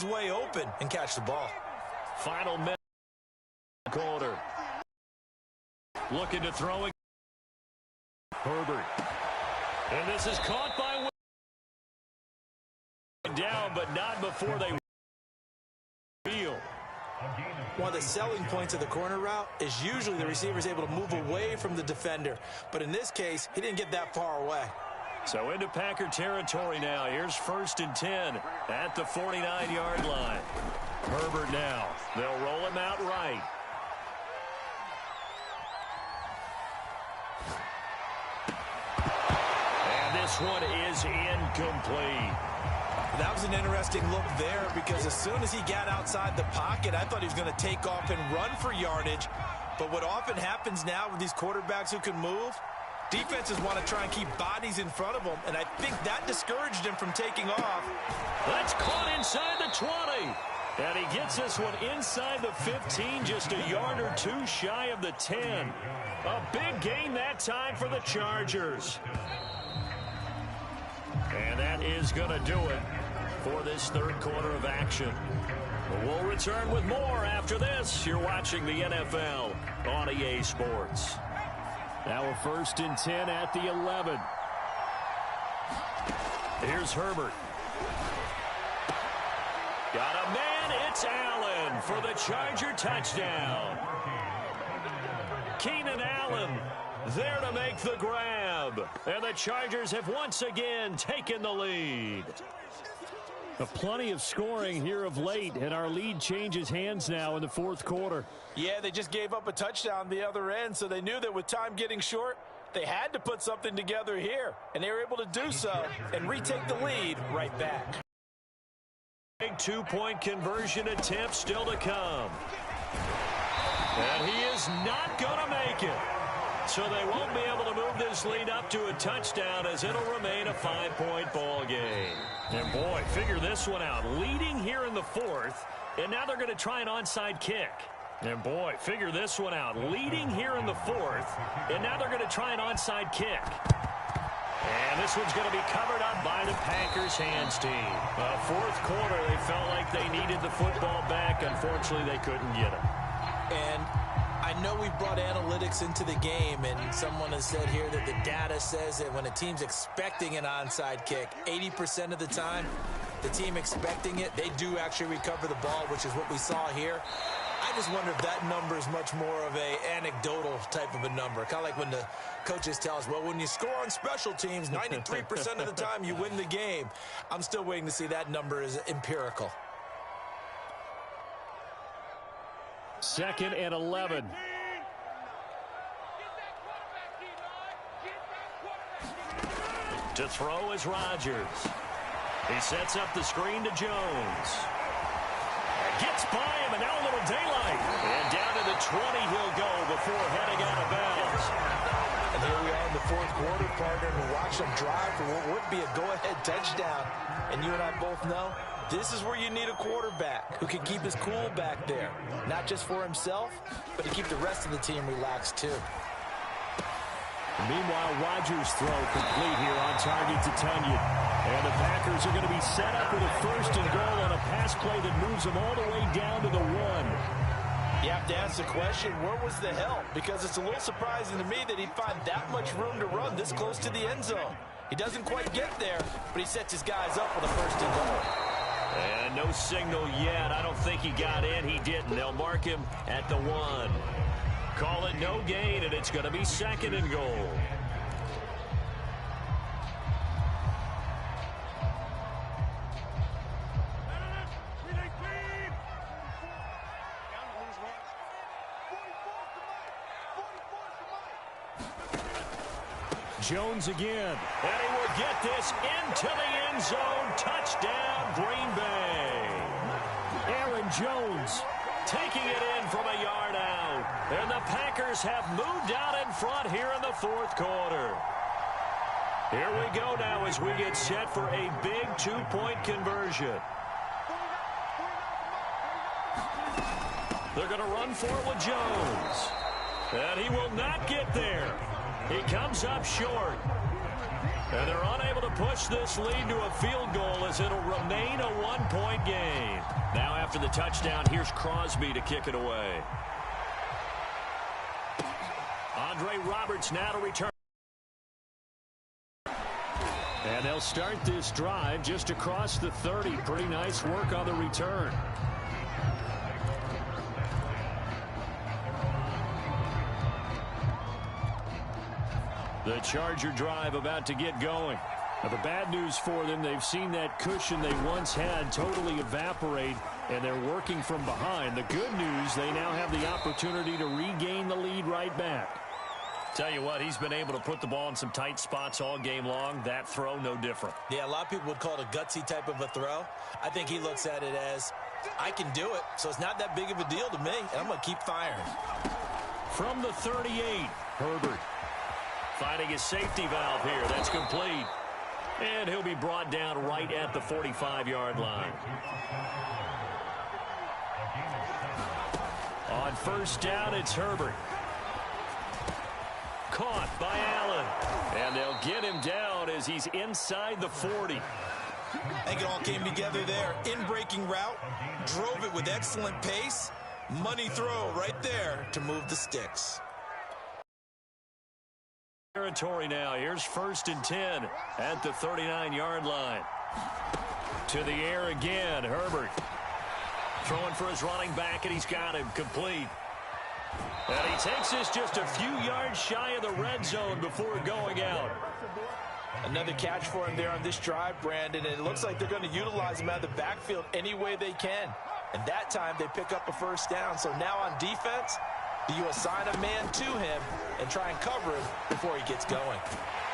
his way open and catch the ball. Final minute quarter. Looking to throw it. Herbert. And this is caught by down, but not before they feel. One of the selling points of the corner route is usually the receiver is able to move away from the defender. But in this case, he didn't get that far away. So into Packer territory now. Here's 1st and 10 at the 49-yard line. Herbert now. They'll roll him out right. And this one is incomplete. That was an interesting look there because as soon as he got outside the pocket, I thought he was going to take off and run for yardage. But what often happens now with these quarterbacks who can move, defenses want to try and keep bodies in front of them, and I think that discouraged him from taking off. That's caught inside the 20. And he gets this one inside the 15, just a yard or two shy of the 10. A big gain that time for the Chargers. And that is going to do it for this third quarter of action. We'll return with more after this. You're watching the NFL on EA Sports. Now a 1st and 10 at the 11. Here's Herbert. Got a man. It's Allen for the Charger touchdown. Keenan Allen there to make the grab. And the Chargers have once again taken the lead. Plenty of scoring here of late, and our lead changes hands now in the fourth quarter. Yeah, they just gave up a touchdown the other end, so they knew that with time getting short, they had to put something together here, and they were able to do so and retake the lead right back. Big two-point conversion attempt still to come. And he is not going to make it. So they won't be able to move this lead up to a touchdown as it'll remain a 5-point ball game. And boy, figure this one out. Leading here in the fourth, and now they're going to try an onside kick. And boy, figure this one out. Leading here in the fourth, and now they're going to try an onside kick. And this one's going to be covered up by the Packers hands team. Fourth quarter, they felt like they needed the football back. Unfortunately, they couldn't get it. And I know we brought analytics into the game, and someone has said here that the data says that when a team's expecting an onside kick, 80% of the time, the team expecting it, they do actually recover the ball, which is what we saw here. I just wonder if that number is much more of a anecdotal type of a number. Kind of like when the coaches tell us, well, when you score on special teams, 93% of the time you win the game. I'm still waiting to see that number is empirical. 2nd and 11. To throw is Rodgers. He sets up the screen to Jones. Gets by him, and now a little daylight. And down to the 20 he'll go before heading out of bounds. And here we are in the fourth quarter, partner, and watch them drive for what would be a go-ahead touchdown. And you and I both know this is where you need a quarterback who can keep his cool back there. Not just for himself, but to keep the rest of the team relaxed too. Meanwhile, Rodgers' throw complete here on target to Tunyon. And the Packers are going to be set up with a 1st and goal on a pass play that moves them all the way down to the 1. You have to ask the question, where was the help? Because it's a little surprising to me that he'd find that much room to run this close to the end zone. He doesn't quite get there, but he sets his guys up with a 1st and goal. And no signal yet. I don't think he got in. He didn't. They'll mark him at the 1. Call it no gain, and it's going to be 2nd and goal. Jones again. And he will get this into the end zone. Touchdown, Green Bay. Aaron Jones taking it in from a yard out. And the Packers have moved out in front here in the fourth quarter. Here we go now as we get set for a big two-point conversion. They're going to run for it with Jones. And he will not get there. He comes up short. And they're unable to push this lead to a field goal as it'll remain a one-point game. after the touchdown. Here's Crosby to kick it away. Andre Roberts now to return. And they'll start this drive just across the 30. Pretty nice work on the return. The Charger drive about to get going. Now, the bad news for them, they've seen that cushion they once had totally evaporate, and they're working from behind. The good news, they now have the opportunity to regain the lead right back. Tell you what, he's been able to put the ball in some tight spots all game long. That throw, no different. Yeah, a lot of people would call it a gutsy type of a throw. I think he looks at it as, I can do it, so it's not that big of a deal to me, and I'm going to keep firing. From the 38, Herbert finding his safety valve here. That's complete. And he'll be brought down right at the 45-yard line. On first down, it's Herbert. Caught by Allen. And they'll get him down as he's inside the 40. I think it all came together there. In-breaking route, drove it with excellent pace. Money throw right there to move the sticks. Territory now. Here's 1st and 10 at the 39-yard line. To the air again, Herbert. Throwing for his running back, and he's got him complete. And he takes this just a few yards shy of the red zone before going out. Another catch for him there on this drive, Brandon, and it looks like they're going to utilize him out of the backfield any way they can. And that time they pick up a first down. So now on defense, do you assign a man to him and try and cover him before he gets going?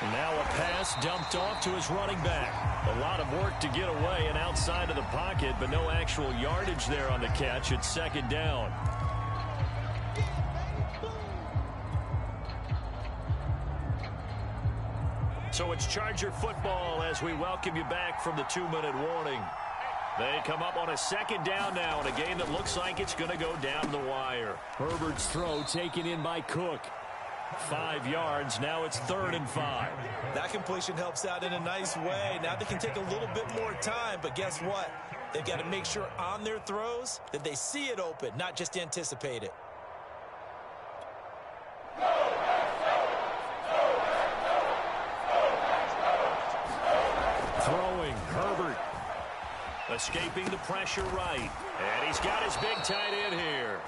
And now a pass dumped off to his running back. A lot of work to get away and outside of the pocket, but no actual yardage there on the catch. It's 2nd down. So it's Charger football as we welcome you back from the 2-minute warning. They come up on a 2nd down now in a game that looks like it's going to go down the wire. Herbert's throw taken in by Cook. 5 yards. Now it's 3rd and 5. That completion helps out in a nice way. Now they can take a little bit more time, but guess what? They've got to make sure on their throws that they see it open, not just anticipate it. Throwing, Herbert. Escaping the pressure right. And he's got his big tight end here.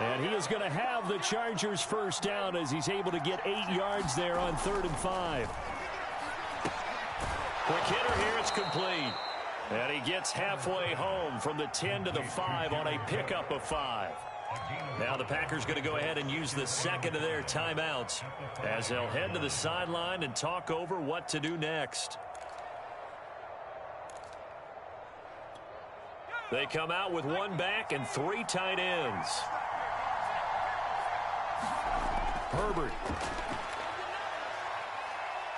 And he is going to have the Chargers first down as he's able to get 8 yards there on 3rd and 5. Quick hitter here, it's complete. And he gets halfway home from the 10 to the 5 on a pickup of 5. Now the Packers going to go ahead and use the second of their timeouts as they'll head to the sideline and talk over what to do next. They come out with 1 back and 3 tight ends. Herbert.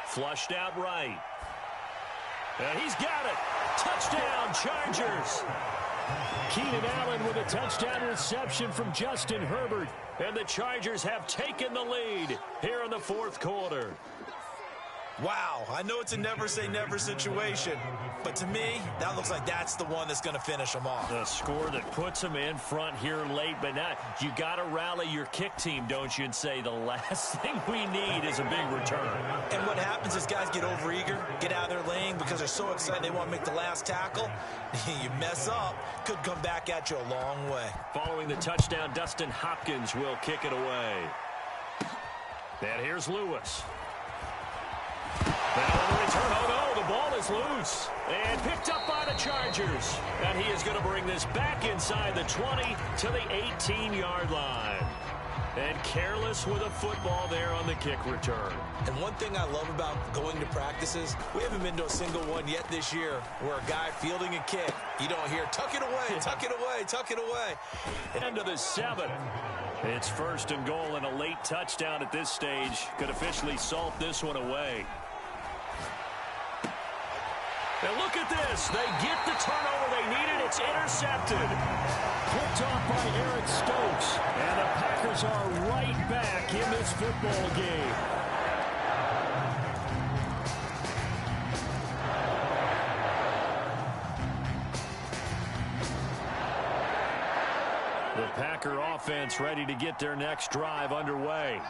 Flushed out right. And he's got it. Touchdown, Chargers. Keenan Allen with a touchdown reception from Justin Herbert. And the Chargers have taken the lead here in the 4th quarter. Wow, I know it's a never-say-never situation, but to me, that looks like that's the one that's going to finish them off. The score that puts them in front here late, but now you got to rally your kick team, don't you, and say the last thing we need is a big return. And what happens is guys get overeager, get out of their lane because they're so excited they want to make the last tackle. You mess up, could come back at you a long way. Following the touchdown, Dustin Hopkins will kick it away. And here's Lewis. Now on the return, oh no, the ball is loose. And picked up by the Chargers. And he is going to bring this back inside the 20 to the 18-yard line. And careless with a football there on the kick return. And one thing I love about going to practices, we haven't been to a single one yet this year where a guy fielding a kick, you don't hear, tuck it away, tuck it away, tuck it away. Into the 7. It's 1st and goal, and a late touchdown at this stage could officially salt this one away. And look at this. They get the turnover they needed. It's intercepted. Clipped off by Eric Stokes. And the Packers are right back in this football game. The Packer offense ready to get their next drive underway.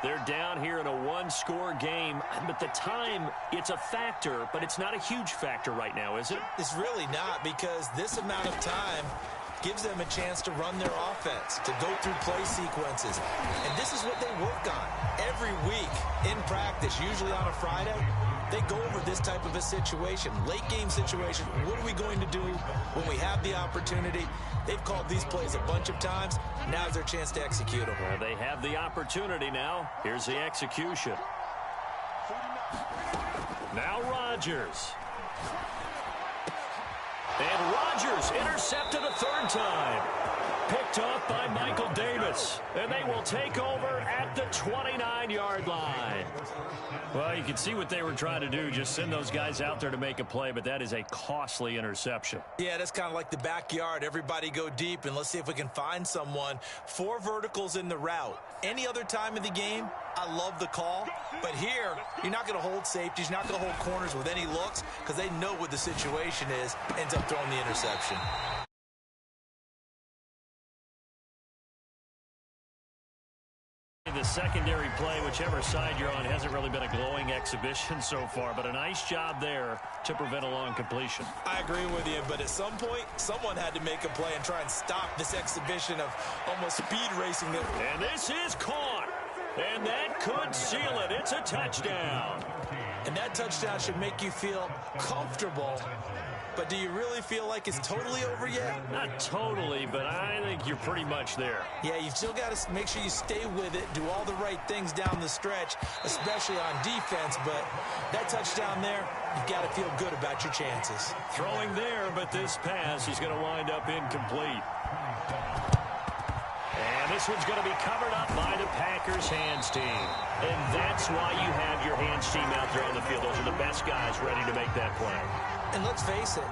They're down here in a one-score game, but the time, it's a factor, but it's not a huge factor right now, is it? It's really not, because this amount of time gives them a chance to run their offense, to go through play sequences. And this is what they work on every week in practice, usually on a Friday. They go over this type of a situation, late game situation. What are we going to do when we have the opportunity? They've called these plays a bunch of times. Now's their chance to execute them. Well, they have the opportunity now. Here's the execution. Now Rodgers. And Rodgers intercepted a third time. Picked off by Michael Davis. And they will take over at the 29-yard line. Well, you can see what they were trying to do. Just send those guys out there to make a play, but that is a costly interception. Yeah, that's kind of like the backyard. Everybody go deep, and let's see if we can find someone. 4 verticals in the route. Any other time of the game, I love the call. But here, you're not going to hold safeties. You're not going to hold corners with any looks because they know what the situation is. Ends up throwing the interception. The secondary play, whichever side you're on, hasn't really been a glowing exhibition so far, but a nice job there to prevent a long completion. I agree with you, but at some point, someone had to make a play and try and stop this exhibition of almost speed racing. And this is caught, and that could seal it. It's a touchdown. And that touchdown should make you feel comfortable. But do you really feel like it's totally over yet? Not totally, but I think you're pretty much there. Yeah, you've still got to make sure you stay with it, do all the right things down the stretch, especially on defense. But that touchdown there, you've got to feel good about your chances. Throwing there, but this pass is going to wind up incomplete. And this one's going to be covered up by the Packers hands team. And that's why you have your hands team out there on the field. Those are the best guys ready to make that play. And let's face it,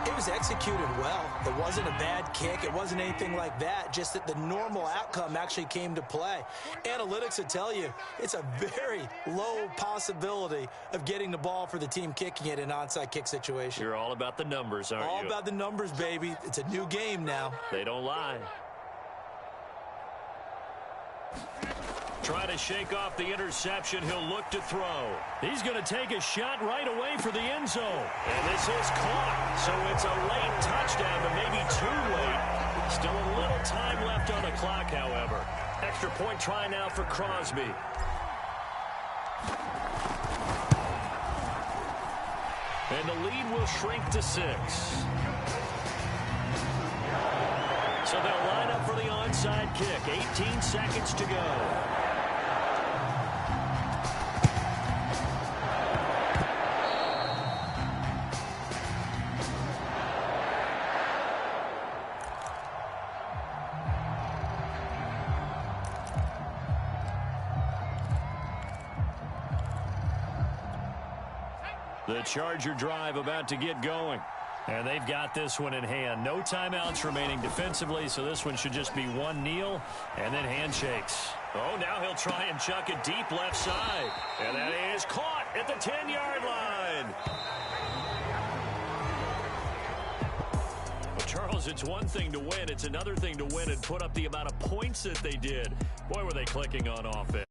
it was executed well. It wasn't a bad kick. It wasn't anything like that, just that the normal outcome actually came to play. Analytics will tell you it's a very low possibility of getting the ball for the team kicking it in an onside kick situation. You're all about the numbers, aren't you? All about the numbers, baby. It's a new game now. They don't lie. Try to shake off the interception. He'll look to throw. He's going to take a shot right away for the end zone. And this is caught. So it's a late touchdown, but maybe too late. Still a little time left on the clock, however. Extra point try now for Crosby. And the lead will shrink to 6. So they'll line up for the onside kick. 18 seconds to go. The Charger drive about to get going. And they've got this one in hand. No timeouts remaining defensively, so this one should just be one kneel and then handshakes. Oh, now he'll try and chuck it deep left side. And that is caught at the 10-yard line. Well, Charles, it's one thing to win. It's another thing to win and put up the amount of points that they did. Boy, were they clicking on offense.